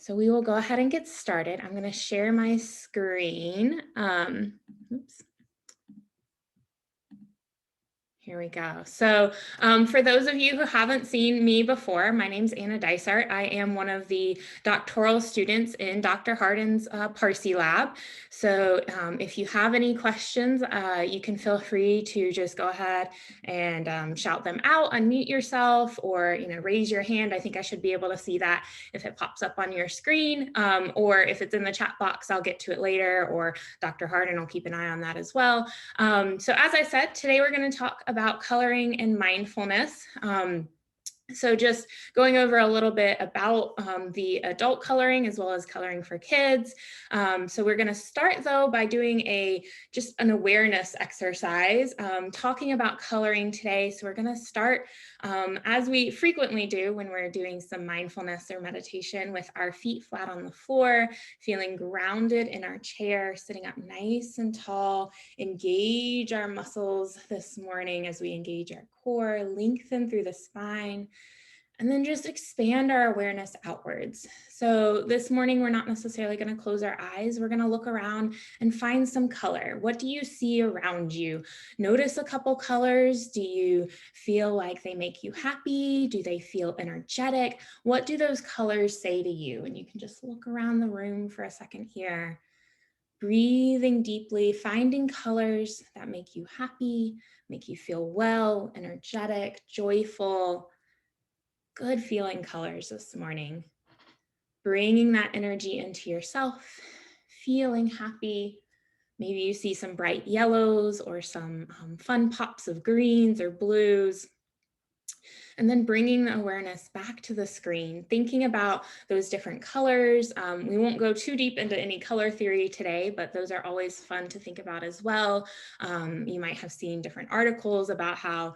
So we will go ahead and get started. I'm going to share my screen. Oops. Here we go. So for those of you who haven't seen me before, my name's Anna Dysart. I am one of the doctoral students in Dr. Hardin's Parsi lab. So if you have any questions, you can feel free to just go ahead and shout them out, unmute yourself, or raise your hand. I think I should be able to see that if it pops up on your screen, or if it's in the chat box, I'll get to it later, or Dr. Hardin will keep an eye on that as well. So as I said, today we're going to talk about coloring and mindfulness. So just going over a little bit about the adult coloring as well as coloring for kids. So we're going to start though by doing just an awareness exercise, talking about coloring today. So we're going to start as we frequently do when we're doing some mindfulness or meditation, with our feet flat on the floor, feeling grounded in our chair, sitting up nice and tall. Engage our muscles this morning as we engage our core, lengthen through the spine, and then just expand our awareness outwards. So this morning, we're not necessarily going to close our eyes. We're going to look around and find some color. What do you see around you? Notice a couple colors. Do you feel like they make you happy? Do they feel energetic? What do those colors say to you? And you can just look around the room for a second here. Breathing deeply, finding colors that make you happy, make you feel well, energetic, joyful, good feeling colors this morning. Bringing that energy into yourself, feeling happy. Maybe you see some bright yellows or some fun pops of greens or blues. And then bringing the awareness back to the screen, thinking about those different colors. We won't go too deep into any color theory today, but those are always fun to think about as well. You might have seen different articles about how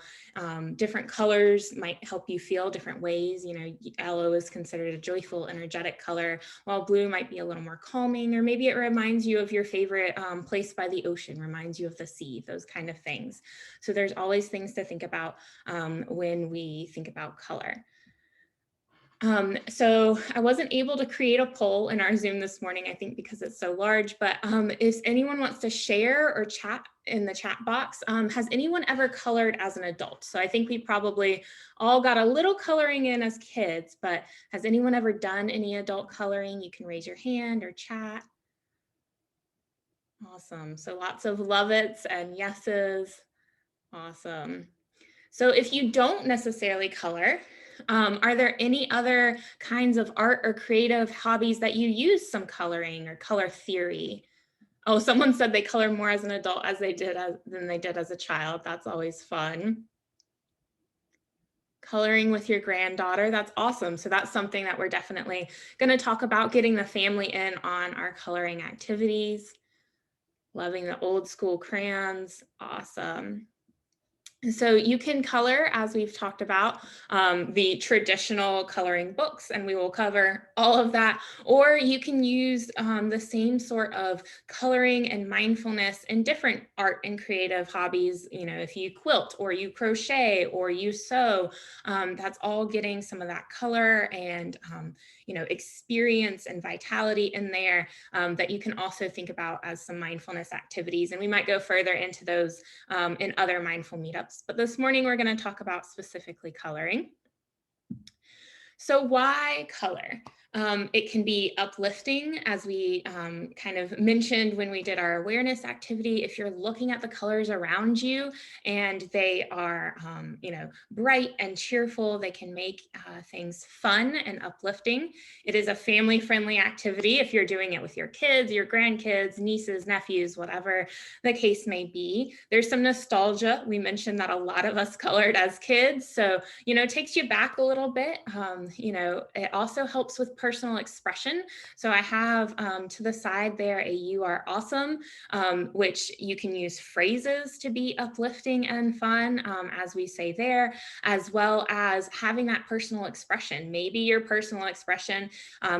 different colors might help you feel different ways. Yellow is considered a joyful, energetic color, while blue might be a little more calming, or maybe it reminds you of your favorite place by the ocean, reminds you of the sea, those kind of things. So there's always things to think about when we think about color. So I wasn't able to create a poll in our Zoom this morning, I think because it's so large, but if anyone wants to share or chat in the chat box, has anyone ever colored as an adult? So I think we probably all got a little coloring in as kids, but has anyone ever done any adult coloring? You can raise your hand or chat. Awesome. So lots of love it's and yeses. Awesome. So if you don't necessarily color, are there any other kinds of art or creative hobbies that you use some coloring or color theory? Oh, someone said they color more as an adult than they did as a child. That's always fun. Coloring with your granddaughter, that's awesome. So that's something that we're definitely going to talk about, getting the family in on our coloring activities. Loving the old school crayons, awesome. So you can color, as we've talked about, the traditional coloring books, and we will cover all of that. Or you can use the same sort of coloring and mindfulness in different art and creative hobbies. If you quilt or you crochet or you sew, that's all getting some of that color and experience and vitality in there that you can also think about as some mindfulness activities. And we might go further into those in other mindful meetups. But this morning, we're going to talk about specifically coloring. So why color? It can be uplifting, as we kind of mentioned when we did our awareness activity. If you're looking at the colors around you and they are, bright and cheerful, they can make things fun and uplifting. It is a family-friendly activity if you're doing it with your kids, your grandkids, nieces, nephews, whatever the case may be. There's some nostalgia. We mentioned that a lot of us colored as kids, so it takes you back a little bit. It also helps with personal expression. So I have to the side there a "You are awesome," which you can use phrases to be uplifting and fun, as we say there, as well as having that personal expression. Maybe your personal expression,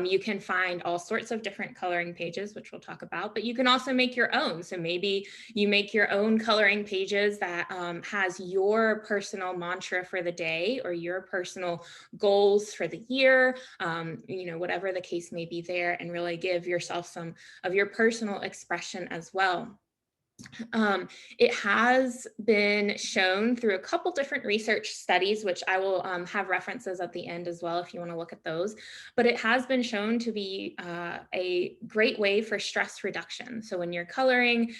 you can find all sorts of different coloring pages, which we'll talk about, but you can also make your own. So maybe you make your own coloring pages that has your personal mantra for the day or your personal goals for the year. whatever the case may be there, and really give yourself some of your personal expression as well. It has been shown through a couple different research studies, which I will have references at the end as well if you want to look at those. But it has been shown to be a great way for stress reduction. So when you're coloring,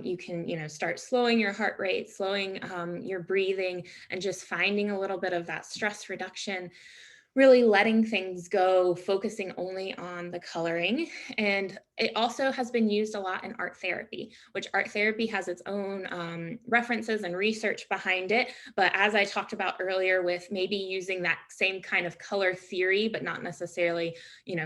you can, start slowing your heart rate, slowing your breathing, and just finding a little bit of that stress reduction, really letting things go, focusing only on the coloring. And it also has been used a lot in art therapy, which art therapy has its own references and research behind it. But as I talked about earlier, with maybe using that same kind of color theory, but not necessarily,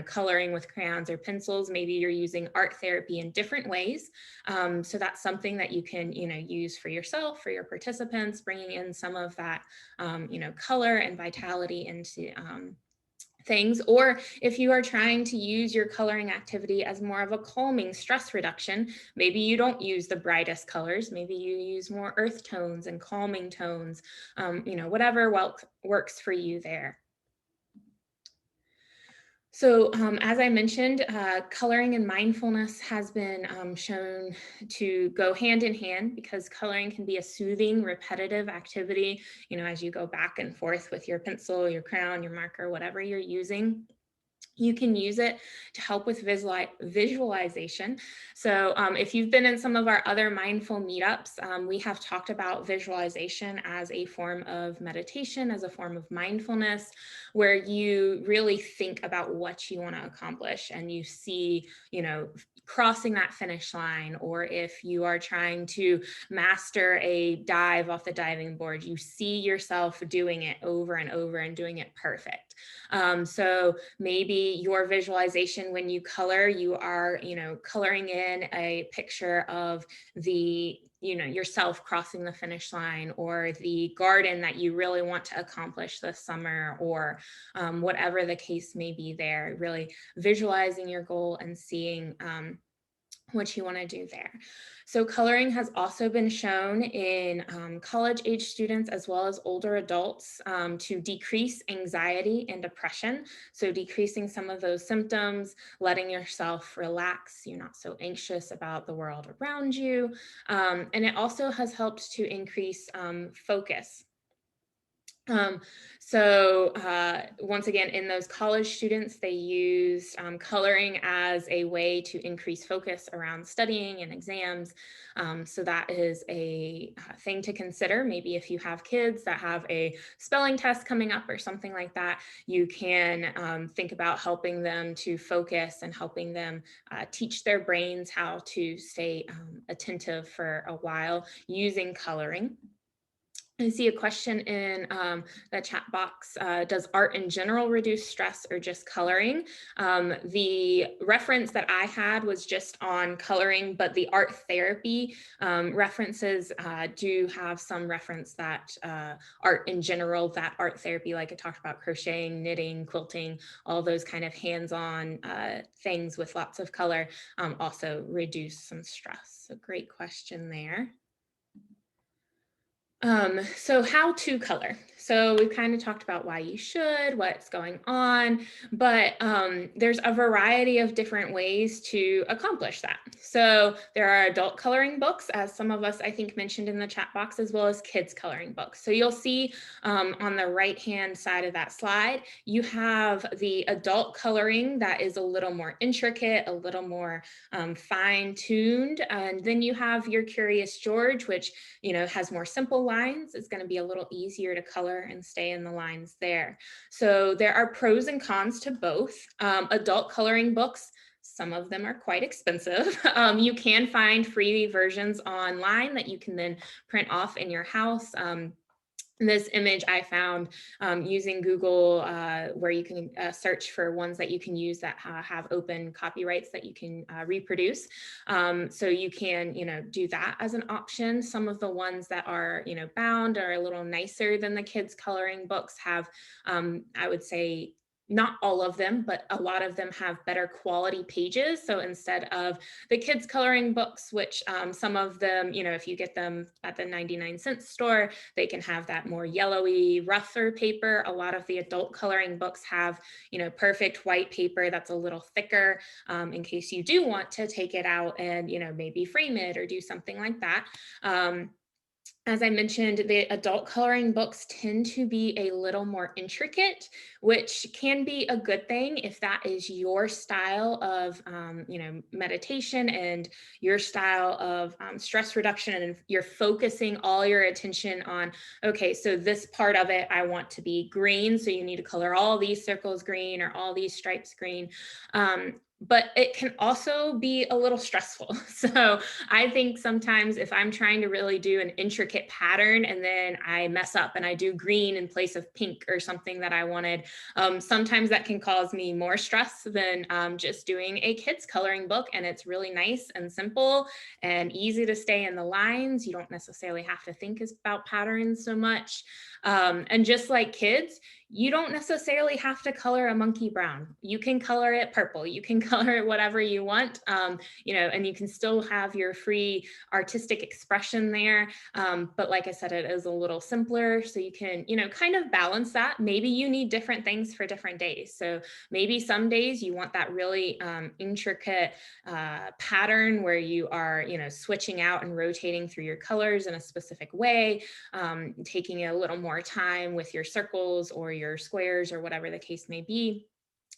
coloring with crayons or pencils, maybe you're using art therapy in different ways. So that's something that you can, use for yourself, for your participants, bringing in some of that, color and vitality into things. Or if you are trying to use your coloring activity as more of a calming stress reduction, maybe you don't use the brightest colors, maybe you use more earth tones and calming tones, whatever works for you there. So as I mentioned, coloring and mindfulness has been shown to go hand in hand, because coloring can be a soothing, repetitive activity, as you go back and forth with your pencil, your crayon, your marker, whatever you're using. You can use it to help with visualization. So if you've been in some of our other mindful meetups, we have talked about visualization as a form of meditation, as a form of mindfulness, where you really think about what you want to accomplish, and you see, crossing that finish line. Or if you are trying to master a dive off the diving board, you see yourself doing it over and over and doing it perfect. So maybe your visualization when you color, you are, coloring in a picture of the, yourself crossing the finish line, or the garden that you really want to accomplish this summer, or whatever the case may be there, really visualizing your goal and seeing what you want to do there. So coloring has also been shown in college age students as well as older adults to decrease anxiety and depression. So decreasing some of those symptoms, letting yourself relax, you're not so anxious about the world around you. And it also has helped to increase focus. Once again, in those college students, they used coloring as a way to increase focus around studying and exams. So that is a thing to consider. Maybe if you have kids that have a spelling test coming up or something like that, you can think about helping them to focus and helping them teach their brains how to stay attentive for a while using coloring. I see a question in the chat box. Does art in general reduce stress, or just coloring? The reference that I had was just on coloring, but the art therapy references do have some reference that art in general, that art therapy, like I talked about, crocheting, knitting, quilting, all those kind of hands-on things with lots of color also reduce some stress. So great question there. So how to color. So we've kind of talked about why you should, what's going on, but there's a variety of different ways to accomplish that. So there are adult coloring books, as some of us, I think, mentioned in the chat box, as well as kids coloring books. So you'll see on the right-hand side of that slide, you have the adult coloring that is a little more intricate, a little more fine-tuned. And then you have your Curious George, which has more simple lines. It's going to be a little easier to color and stay in the lines there. So there are pros and cons to both. Adult coloring books, some of them are quite expensive. You can find free versions online that you can then print off in your house. This image I found using Google, where you can search for ones that you can use that have open copyrights that you can reproduce. So you can, do that as an option. Some of the ones that are, bound are a little nicer than the kids coloring books, have, I would say, not all of them, but a lot of them have better quality pages. So instead of the kids coloring books, which some of them, if you get them at the 99-cent store, they can have that more yellowy, rougher paper. A lot of the adult coloring books have, perfect white paper that's a little thicker, in case you do want to take it out and, maybe frame it or do something like that. As I mentioned, the adult coloring books tend to be a little more intricate, which can be a good thing if that is your style of, meditation and your style of stress reduction, and you're focusing all your attention on, okay, so this part of it, I want to be green, so you need to color all these circles green or all these stripes green. But it can also be a little stressful. So I think sometimes if I'm trying to really do an intricate pattern and then I mess up and I do green in place of pink or something that I wanted, sometimes that can cause me more stress than just doing a kids coloring book. And it's really nice and simple and easy to stay in the lines. You don't necessarily have to think about patterns so much. And just like kids, you don't necessarily have to color a monkey brown. You can color it purple. You can color it whatever you want, and you can still have your free artistic expression there. But like I said, it is a little simpler. So you can, kind of balance that. Maybe you need different things for different days. So maybe some days you want that really intricate pattern where you are, switching out and rotating through your colors in a specific way, taking a little more time with your circles or your squares or whatever the case may be.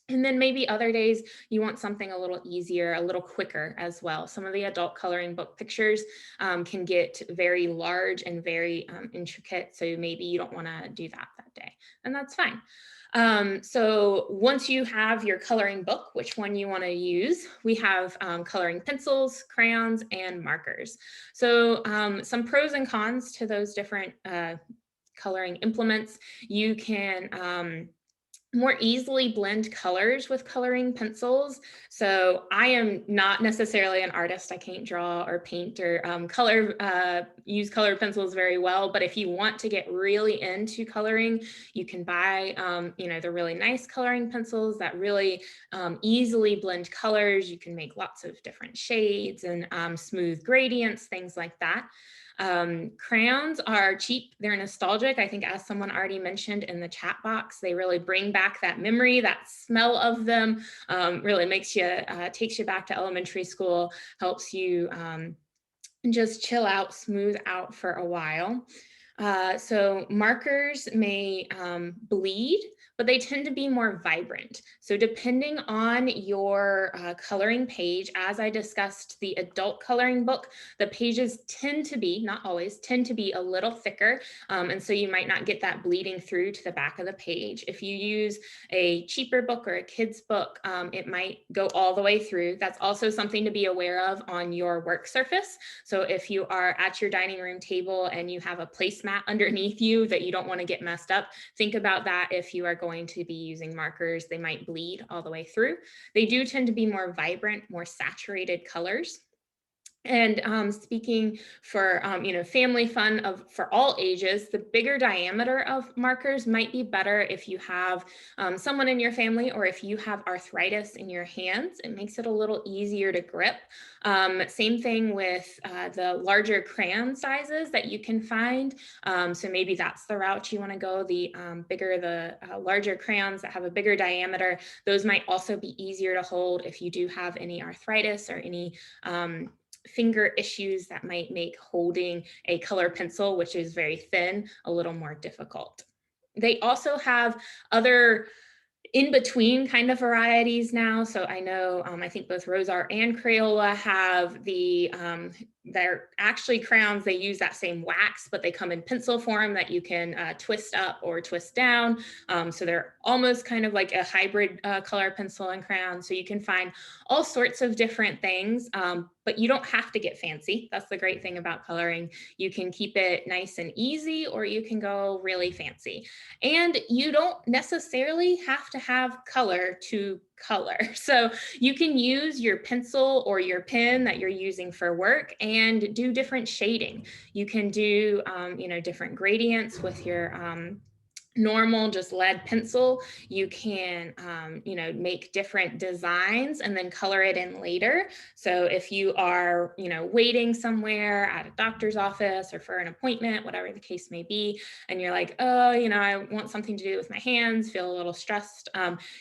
And then maybe other days you want something a little easier, a little quicker as well. Some of the adult coloring book pictures can get very large and very intricate. So maybe you don't want to do that day, and that's fine. So once you have your coloring book, which one you want to use, we have coloring pencils, crayons, and markers. So some pros and cons to those different coloring implements. You can more easily blend colors with coloring pencils. So I am not necessarily an artist. I can't draw or paint or use colored pencils very well. But if you want to get really into coloring, you can buy, the really nice coloring pencils that really easily blend colors. You can make lots of different shades and smooth gradients, things like that. Crayons are cheap. They're nostalgic. I think, as someone already mentioned in the chat box, they really bring back that memory, that smell of them, really takes you back to elementary school, helps you just chill out, smooth out for a while. So markers may bleed, but they tend to be more vibrant. So depending on your coloring page, as I discussed the adult coloring book, the pages tend to be, not always, tend to be a little thicker. And so you might not get that bleeding through to the back of the page. If you use a cheaper book or a kid's book, it might go all the way through. That's also something to be aware of on your work surface. So if you are at your dining room table and you have a placemat underneath you that you don't want to get messed up, think about that. If you are going to be using markers, they might bleed all the way through. They do tend to be more vibrant, more saturated colors. And speaking for, family fun for all ages, the bigger diameter of markers might be better if you have someone in your family, or if you have arthritis in your hands. It makes it a little easier to grip. Same thing with the larger crayon sizes that you can find. So maybe that's the route you want to go. The larger crayons that have a bigger diameter, those might also be easier to hold if you do have any arthritis or any finger issues that might make holding a color pencil, which is very thin, a little more difficult. They also have other in between kind of varieties now. So I know, I think both Rosart and Crayola have they're actually crayons. They use that same wax, but they come in pencil form that you can twist up or twist down. So they're almost kind of like a hybrid color pencil and crayon. So you can find all sorts of different things, but you don't have to get fancy. That's the great thing about coloring. You can keep it nice and easy, or you can go really fancy. And you don't necessarily have to have color to color. So you can use your pencil or your pen that you're using for work and do different shading. You can do, different gradients with your normal just lead pencil, you can make different designs and then color it in later. So if you are waiting somewhere at a doctor's office or for an appointment, whatever the case may be, and you're like, oh, I want something to do with my hands, feel a little stressed,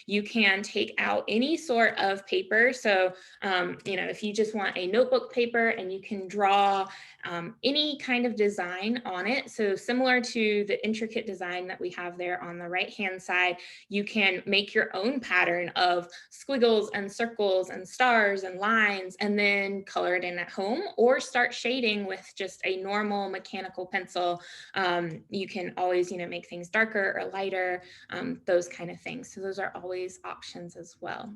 you can take out any sort of paper. So if you just want a notebook paper, and you can draw any kind of design on it. So similar to the intricate design that we have there on the right-hand side, you can make your own pattern of squiggles and circles and stars and lines, and then color it in at home, or start shading with just a normal mechanical pencil. You can always, make things darker or lighter, those kind of things. So those are always options as well.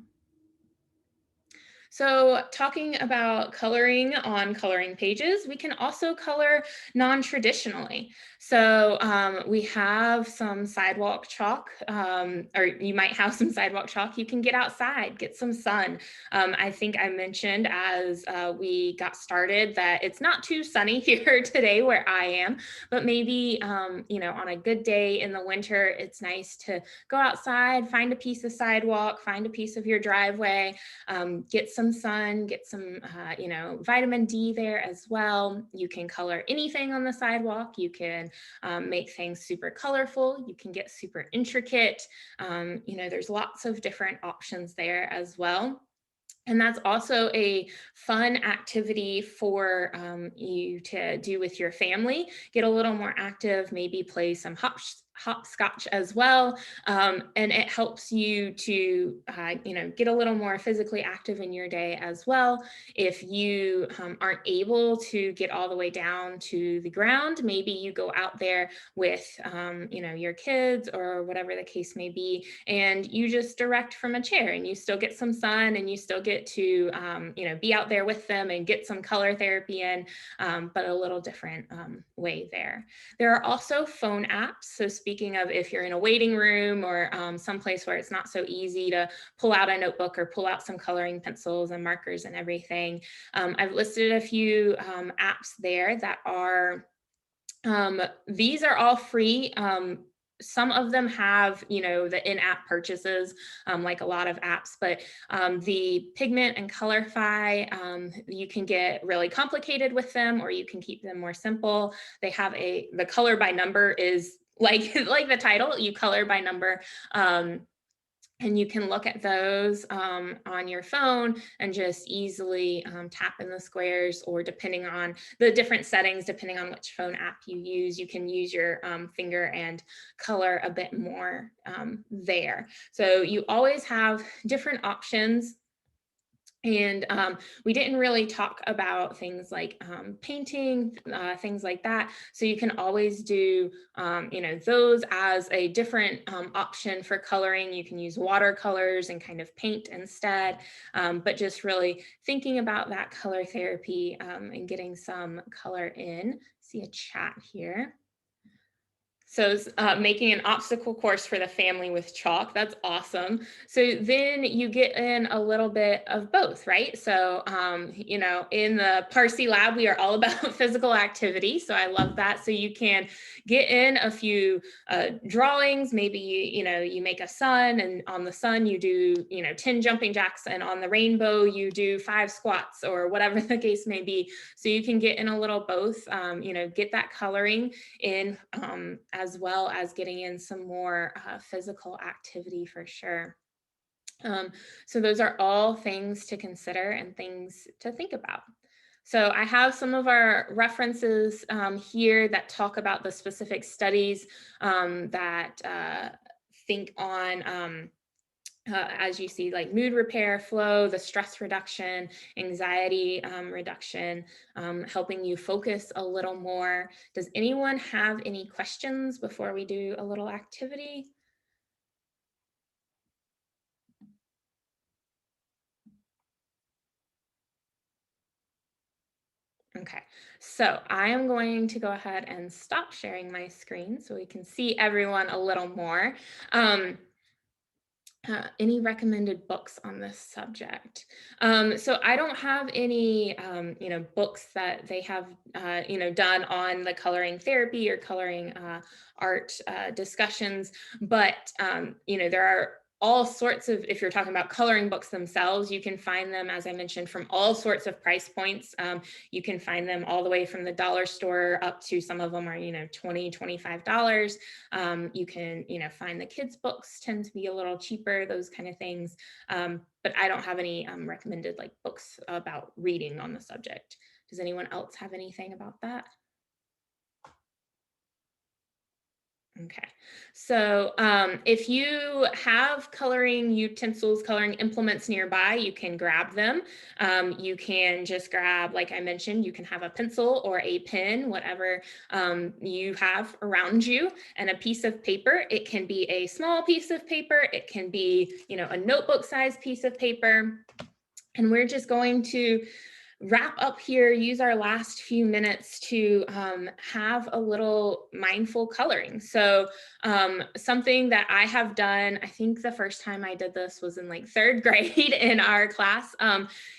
So talking about coloring on coloring pages, we can also color non-traditionally. So we have some sidewalk chalk, or you might have some sidewalk chalk. You can get outside, get some sun. I think I mentioned as we got started that it's not too sunny here today where I am, but maybe, on a good day in the winter, it's nice to go outside, find a piece of sidewalk, find a piece of your driveway, get some sun, get some, vitamin D there as well. You can color anything on the sidewalk. You can make things super colorful. You can get super intricate. There's lots of different options there as well. And that's also a fun activity for you to do with your family. Get a little more active, maybe play some hopscotch as well. And it helps you to, get a little more physically active in your day as well. If you aren't able to get all the way down to the ground, maybe you go out there with, your kids or whatever the case may be, and you just direct from a chair, and you still get some sun, and you still get to, be out there with them and get some color therapy in, but a little different way there. There are also phone apps. So speaking of, if you're in a waiting room or someplace where it's not so easy to pull out a notebook or pull out some coloring pencils and markers and everything, I've listed a few apps there that are, these are all free. Some of them have, the in-app purchases, like a lot of apps, but the Pigment and Colorify, you can get really complicated with them, or you can keep them more simple. They have the color by number is like, like the title, you color by number. And you can look at those on your phone and just easily tap in the squares, or depending on the different settings, depending on which phone app you use, you can use your finger and color a bit more there. So you always have different options. And we didn't really talk about things like painting, things like that. So you can always do, those as a different option for coloring. You can use watercolors and kind of paint instead, but just really thinking about that color therapy and getting some color in. See a chat here. So making an obstacle course for the family with chalk, that's awesome. So then you get in a little bit of both, right? So, in the Parsi lab, we are all about physical activity. So I love that. So you can get in a few drawings. Maybe, you make a sun, and on the sun you do, 10 jumping jacks, and on the rainbow you do 5 squats, or whatever the case may be. So you can get in a little both, get that coloring in, as well as getting in some more physical activity for sure. So those are all things to consider and things to think about. So I have some of our references here that talk about the specific studies that think on, as you see, like mood repair, flow, the stress reduction, anxiety reduction, helping you focus a little more. Does anyone have any questions before we do a little activity? Okay, so I am going to go ahead and stop sharing my screen so we can see everyone a little more. Um, Any recommended books on this subject? So I don't have any, books that they have, done on the coloring therapy or coloring art discussions, but, there are all sorts of, if you're talking about coloring books themselves, you can find them, as I mentioned, from all sorts of price points. You can find them all the way from the dollar store up to some of them are, $20, $25. You can, find the kids' books tend to be a little cheaper, those kind of things. But I don't have any recommended like books about reading on the subject. Does anyone else have anything about that? Okay, so if you have coloring utensils, coloring implements nearby, you can grab them. You can just grab, like I mentioned, you can have a pencil or a pen, whatever you have around you, and a piece of paper. It can be a small piece of paper. It can be, a notebook-sized piece of paper. And we're just going to wrap up here, use our last few minutes to have a little mindful coloring. So something that I have done, I think the first time I did this was in like third grade in our class.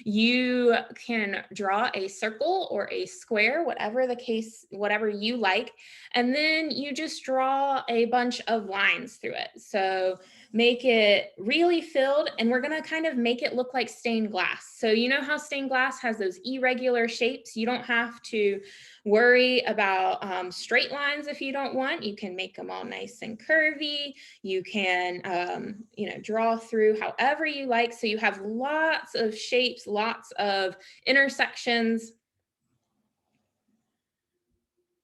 You can draw a circle or a square, whatever the case, whatever you like, and then you just draw a bunch of lines through it. So make it really filled, and we're going to kind of make it look like stained glass. So you know how stained glass has those irregular shapes? You don't have to worry about straight lines if you don't want. You can make them all nice and curvy. You can, draw through however you like. So you have lots of shapes, lots of intersections.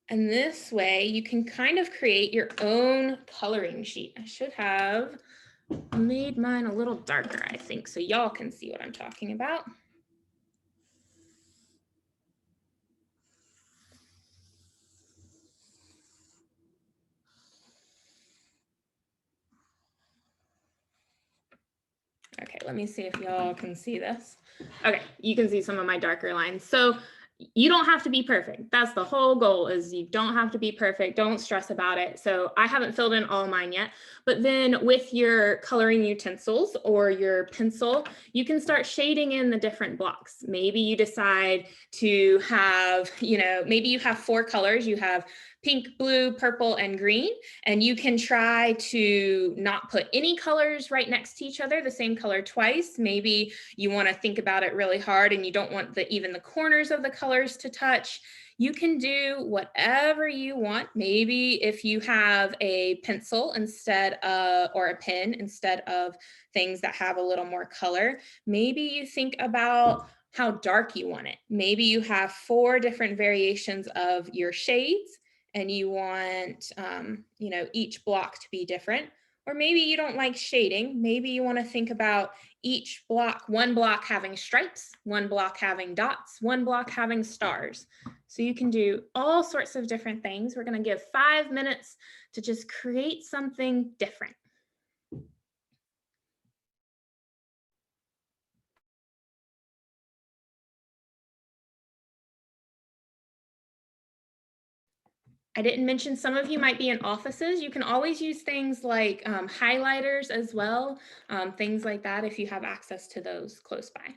And this way you can kind of create your own coloring sheet. I should have made mine a little darker, I think, so y'all can see what I'm talking about. Okay, let me see if y'all can see this. Okay, you can see some of my darker lines. So you don't have to be perfect. That's the whole goal, is you don't have to be perfect. Don't stress about it. So I haven't filled in all mine yet, but then with your coloring utensils or your pencil, you can start shading in the different blocks. Maybe you decide to have, maybe you have 4 colors. You have pink, blue, purple, and green. And you can try to not put any colors right next to each other, the same color twice. Maybe you want to think about it really hard and you don't want even the corners of the colors to touch. You can do whatever you want. Maybe if you have a pencil instead of, or a pen instead of things that have a little more color, maybe you think about how dark you want it. Maybe you have 4 different variations of your shades and you want, each block to be different. Or maybe you don't like shading. Maybe you want to think about each block, one block having stripes, one block having dots, one block having stars. So you can do all sorts of different things. We're going to give 5 minutes to just create something different. I didn't mention some of you might be in offices. You can always use things like highlighters as well, things like that if you have access to those close by.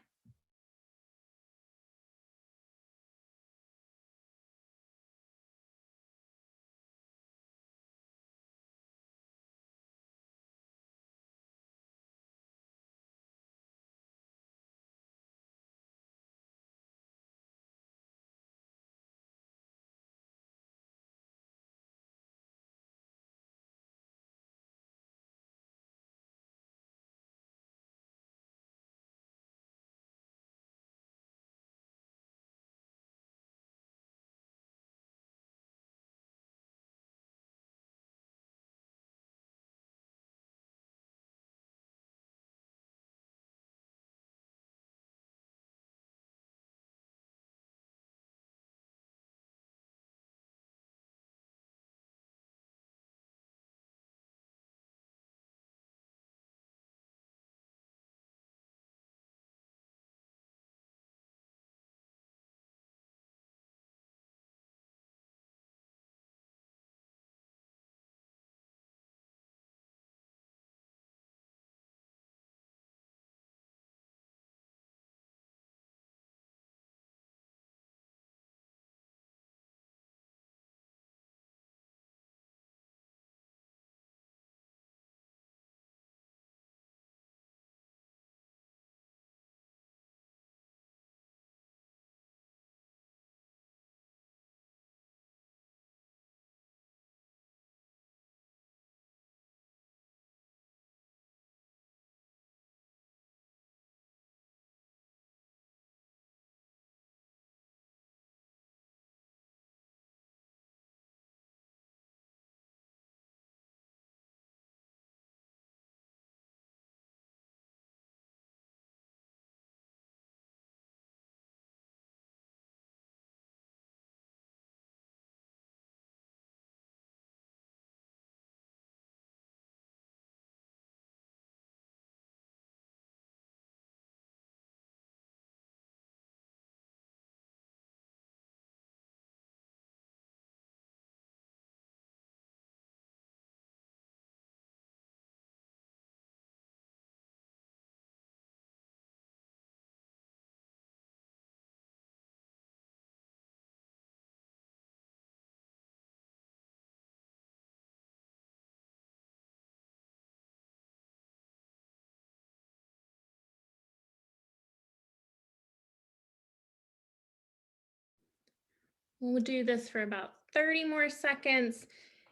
We'll do this for about 30 more seconds.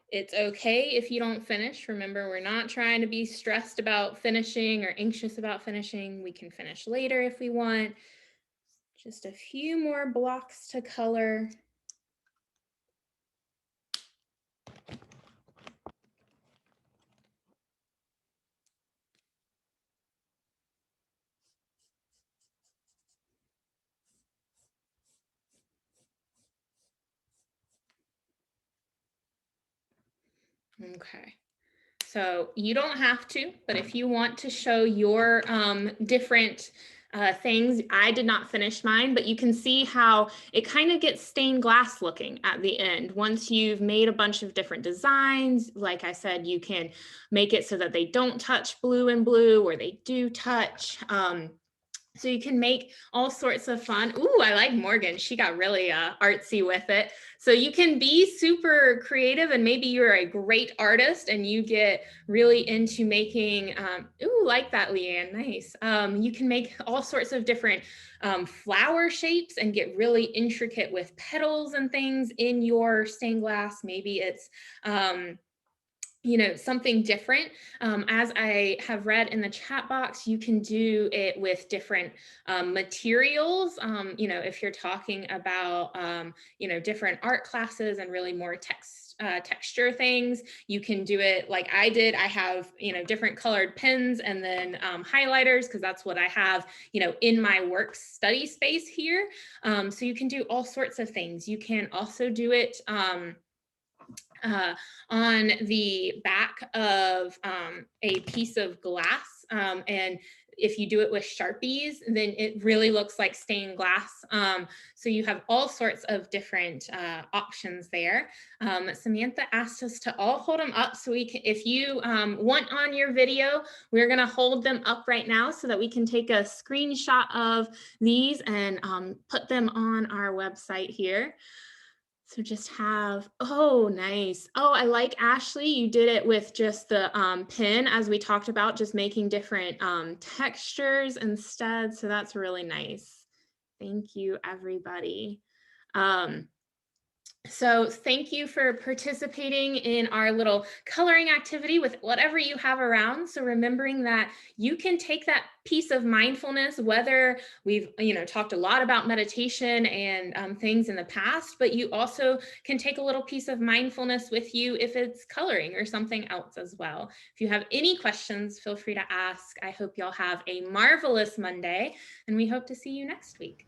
It's okay if you don't finish. Remember, we're not trying to be stressed about finishing or anxious about finishing. We can finish later if we want. Just a few more blocks to color. Okay. So you don't have to, but if you want to show your different things, I did not finish mine, but you can see how it kind of gets stained glass looking at the end. Once you've made a bunch of different designs, like I said, you can make it so that they don't touch blue and blue, or they do touch. So you can make all sorts of fun. Ooh, I like Morgan. She got really artsy with it. So you can be super creative, and maybe you're a great artist and you get really into making, ooh, like that, Leanne, nice. You can make all sorts of different flower shapes and get really intricate with petals and things in your stained glass. Maybe it's, something different. As I have read in the chat box, you can do it with different materials. If you're talking about, different art classes and really more texture things, you can do it like I did. I have, different colored pens and then highlighters, because that's what I have, in my work study space here. So you can do all sorts of things. You can also do it uh, on the back of a piece of glass. And if you do it with Sharpies, then it really looks like stained glass. So you have all sorts of different options there. Samantha asked us to all hold them up so we can, if you want on your video, we're gonna hold them up right now so that we can take a screenshot of these and put them on our website here. So just have, oh, nice. Oh, I like Ashley. You did it with just the pin, as we talked about, just making different textures instead. So that's really nice. Thank you, everybody. So thank you for participating in our little coloring activity with whatever you have around. So remembering that you can take that piece of mindfulness, whether we've talked a lot about meditation and things in the past, but you also can take a little piece of mindfulness with you if it's coloring or something else as well. If you have any questions, feel free to ask. I hope y'all have a marvelous Monday, and we hope to see you next week.